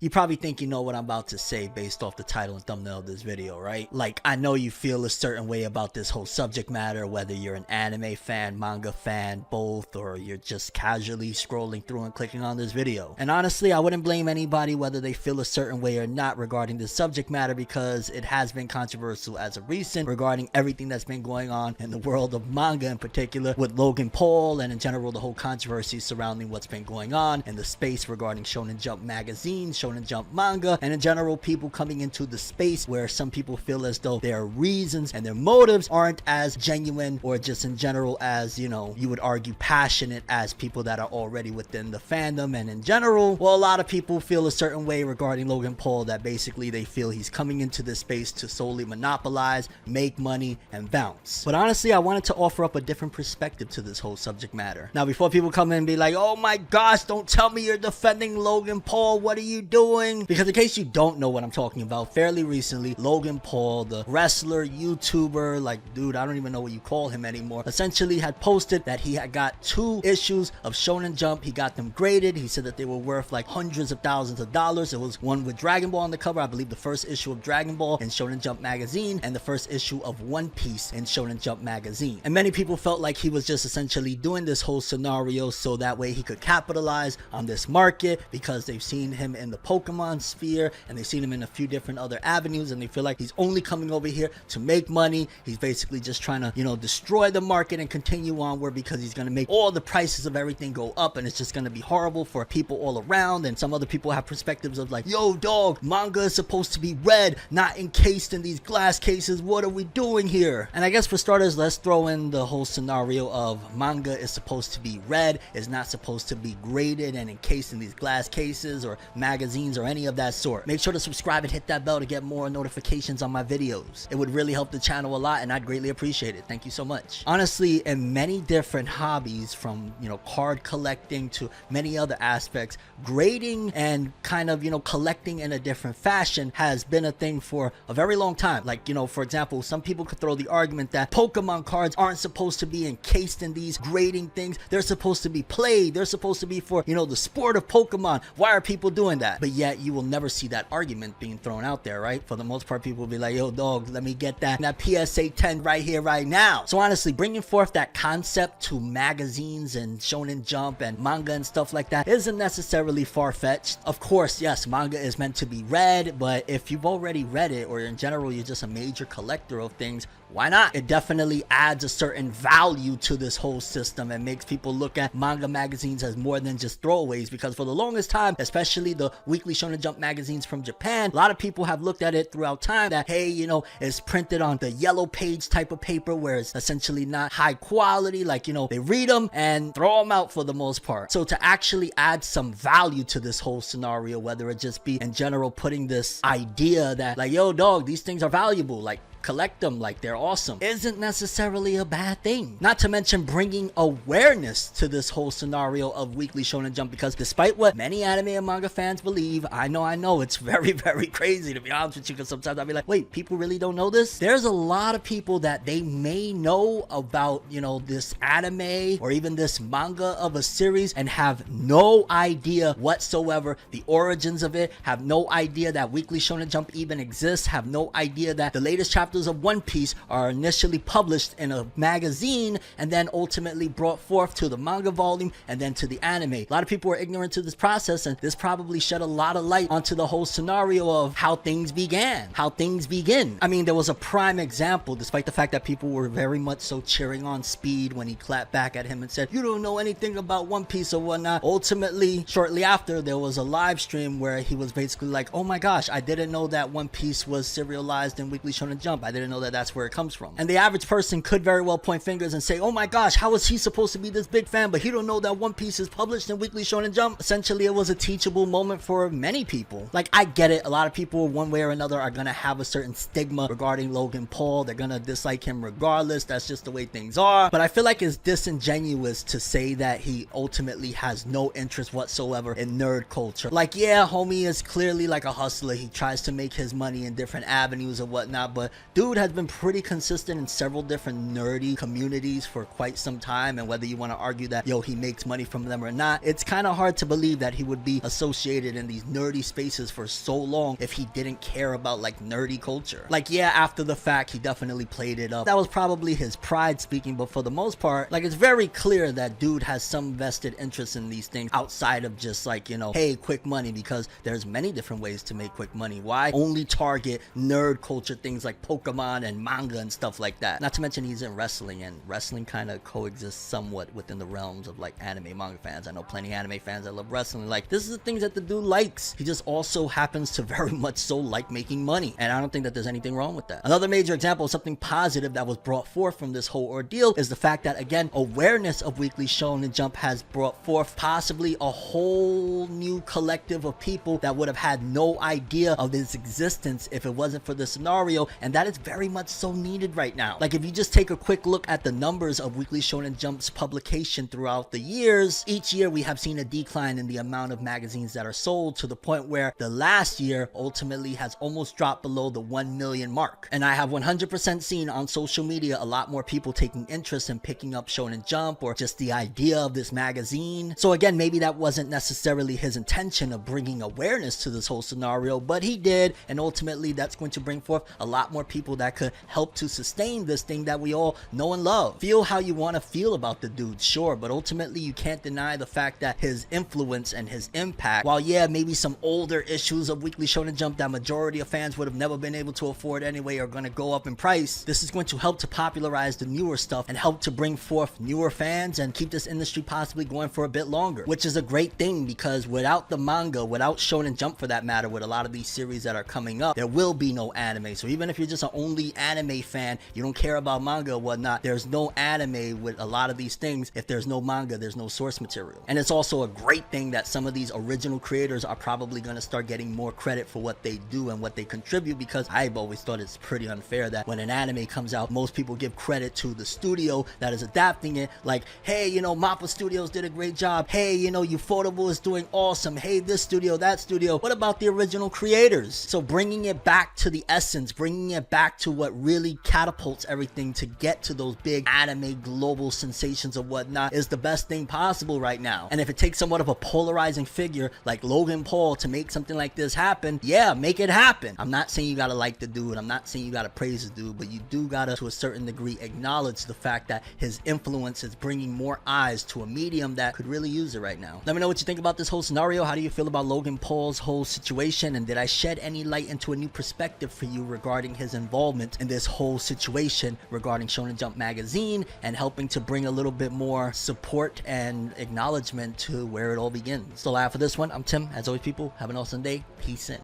You probably think you know what I'm about to say based off the title and thumbnail of this video, right? Like, I know you feel a certain way about this whole subject matter, whether you're an anime fan, manga fan, both, or you're just casually scrolling through and clicking on this video. And honestly, I wouldn't blame anybody whether they feel a certain way or not regarding this subject matter, because it has been controversial as of recent regarding everything that's been going on in the world of manga, in particular with Logan Paul, and in general the whole controversy surrounding what's been going on in the space regarding Shonen Jump magazine, Shonen Jump manga, and in general people coming into the space where some people feel as though their reasons and their motives aren't as genuine or just in general as, you know, you would argue passionate as people that are already within the fandom. And in general, well, a lot of people feel a certain way regarding Logan Paul, that basically they feel he's coming into this space to solely monopolize, make money, and bounce. But honestly, I wanted to offer up a different perspective to this whole subject matter. Now, before people come in and be like, oh my gosh, don't tell me you're defending Logan Paul, what are you doing? Because in case you don't know what I'm talking about, fairly recently, Logan Paul, the wrestler, YouTuber, like, dude, I don't even know what you call him anymore, essentially had posted that he had got 2 issues of Shonen Jump. He got them graded. He said that they were worth like hundreds of thousands of dollars. It was one with Dragon Ball on the cover, I believe the first issue of Dragon Ball in Shonen Jump magazine, and the first issue of One Piece in Shonen Jump magazine. And many people felt like he was just essentially doing this whole scenario so that way he could capitalize on this market, because they've seen him in the Pokemon sphere and they've seen him in a few different other avenues, and they feel like he's only coming over here to make money. He's basically just trying to, you know, destroy the market and continue onward, because he's going to make all the prices of everything go up, and it's just going to be horrible for people all around. And some other people have perspectives of like, yo dog, manga is supposed to be read, not encased in these glass cases. What are we doing here? And I guess for starters, let's throw in the whole scenario of manga is supposed to be read, is not supposed to be graded and encased in these glass cases or magazines or any of that sort. Make sure to subscribe and hit that bell to get more notifications on my videos. It would really help the channel a lot, and I'd greatly appreciate it. Thank you so much. Honestly, in many different hobbies, from, you know, card collecting to many other aspects, grading and kind of, you know, collecting in a different fashion has been a thing for a very long time. Like, you know, for example, some people could throw the argument that Pokemon cards aren't supposed to be encased in these grading things. They're supposed to be played. They're supposed to be for, you know, the sport of Pokemon. Why are people doing that? But yet you will never see that argument being thrown out there, right? For the most part, people will be like, yo dog, let me get that PSA 10 right here, right now. So honestly, bringing forth that concept to magazines and Shonen Jump and manga and stuff like that isn't necessarily far-fetched. Of course, yes, manga is meant to be read, but if you've already read it, or in general you're just a major collector of things, why not? It definitely adds a certain value to this whole system and makes people look at manga magazines as more than just throwaways, because for the longest time, especially the weekly Shonen Jump magazines from Japan, a lot of people have looked at it throughout time that, hey, you know, it's printed on the yellow page type of paper where it's essentially not high quality. Like, you know, they read them and throw them out for the most part. So to actually add some value to this whole scenario, whether it just be in general putting this idea that like, yo dog, these things are valuable, like collect them, like they're awesome, isn't necessarily a bad thing. Not to mention bringing awareness to this whole scenario of weekly Shonen Jump, because despite what many anime and manga fans believe, I know it's very, very crazy, to be honest with you, because sometimes I'll be like, wait, people really don't know this? There's a lot of people that they may know about, you know, this anime or even this manga of a series and have no idea whatsoever the origins of it, have no idea that weekly Shonen Jump even exists, have no idea that the latest chapters of One Piece are initially published in a magazine and then ultimately brought forth to the manga volume and then to the anime. A lot of people are ignorant to this process, and this probably shed a lot of light onto the whole scenario of how things began, how things begin. I mean, there was a prime example, despite the fact that people were very much so cheering on Speed when he clapped back at him and said, you don't know anything about One Piece or whatnot. Ultimately, shortly after, there was a live stream where he was basically like, oh my gosh, I didn't know that One Piece was serialized in Weekly Shonen Jump. I didn't know that that's where it comes from. And the average person could very well point fingers and say, oh my gosh, how is he supposed to be this big fan, but he don't know that One Piece is published in Weekly Shonen Jump? Essentially, it was a teachable moment for many people. Like, I get it. A lot of people, one way or another, are gonna have a certain stigma regarding Logan Paul. They're gonna dislike him regardless. That's just the way things are. But I feel like it's disingenuous to say that he ultimately has no interest whatsoever in nerd culture. Like, yeah, homie is clearly like a hustler. He tries to make his money in different avenues or whatnot, but Dude has been pretty consistent in several different nerdy communities for quite some time, and whether you want to argue that, yo, he makes money from them or not, it's kind of hard to believe that he would be associated in these nerdy spaces for so long if he didn't care about like nerdy culture. Like, yeah, after the fact, he definitely played it up. That was probably his pride speaking, but for the most part, like, it's very clear that dude has some vested interest in these things outside of just like, you know, hey, quick money, because there's many different ways to make quick money. Why only target nerd culture things like Pokemon and manga and stuff like that? Not to mention he's in wrestling, and wrestling kind of coexists somewhat within the realms of like anime manga fans. I know plenty of anime fans that love wrestling. Like, this is the things that the dude likes. He just also happens to very much so like making money, and I don't think that there's anything wrong with that. Another major example of something positive that was brought forth from this whole ordeal is the fact that, again, awareness of Weekly Shonen Jump has brought forth possibly a whole new collective of people that would have had no idea of its existence if it wasn't for the scenario, and that is very much so needed right now. Like, if you just take a quick look at the numbers of Weekly Shonen Jump's publication throughout the years, each year we have seen a decline in the amount of magazines that are sold, to the point where the last year ultimately has almost dropped below the 1 million mark. And I have 100% seen on social media a lot more people taking interest in picking up Shonen Jump, or just the idea of this magazine. So again, maybe that wasn't necessarily his intention of bringing awareness to this whole scenario, but he did, and ultimately that's going to bring forth a lot more people that could help to sustain this thing that we all know and love. Feel how you want to feel about the dude, sure, but ultimately you can't deny the fact that his influence and his impact, while yeah, maybe some older issues of Weekly Shonen Jump that majority of fans would have never been able to afford anyway are going to go up in price, this is going to help to popularize the newer stuff and help to bring forth newer fans and keep this industry possibly going for a bit longer, which is a great thing, because without the manga, without Shonen Jump for that matter, with a lot of these series that are coming up, there will be no anime. So even if you're just an only anime fan, you don't care about manga or whatnot, there's no anime with a lot of these things. If there's no manga, there's no source material. And it's also a great thing that some of these original creators are probably going to start getting more credit for what they do and what they contribute, because I've always thought it's pretty unfair that when an anime comes out, most people give credit to the studio that is adapting it, like, hey, you know, Mappa Studios did a great job, hey, you know, Ufotable is doing awesome, hey, this studio, that studio. What about the original creators? So bringing it back to the essence, bringing it back to what really catapults everything to get to those big anime global sensations or whatnot is the best thing possible right now. And if it takes somewhat of a polarizing figure like Logan Paul to make something like this happen, yeah, make it happen. I'm not saying you gotta like the dude, I'm not saying you gotta praise the dude, but you do gotta, to a certain degree, acknowledge the fact that his influence is bringing more eyes to a medium that could really use it right now. Let me know what you think about this whole scenario. How do you feel about Logan Paul's whole situation, and did I shed any light into a new perspective for you regarding his involvement in this whole situation regarding Shonen Jump magazine and helping to bring a little bit more support and acknowledgement to where it all begins? So for this one, I'm Tim. As always, people, have an awesome day. Peace in.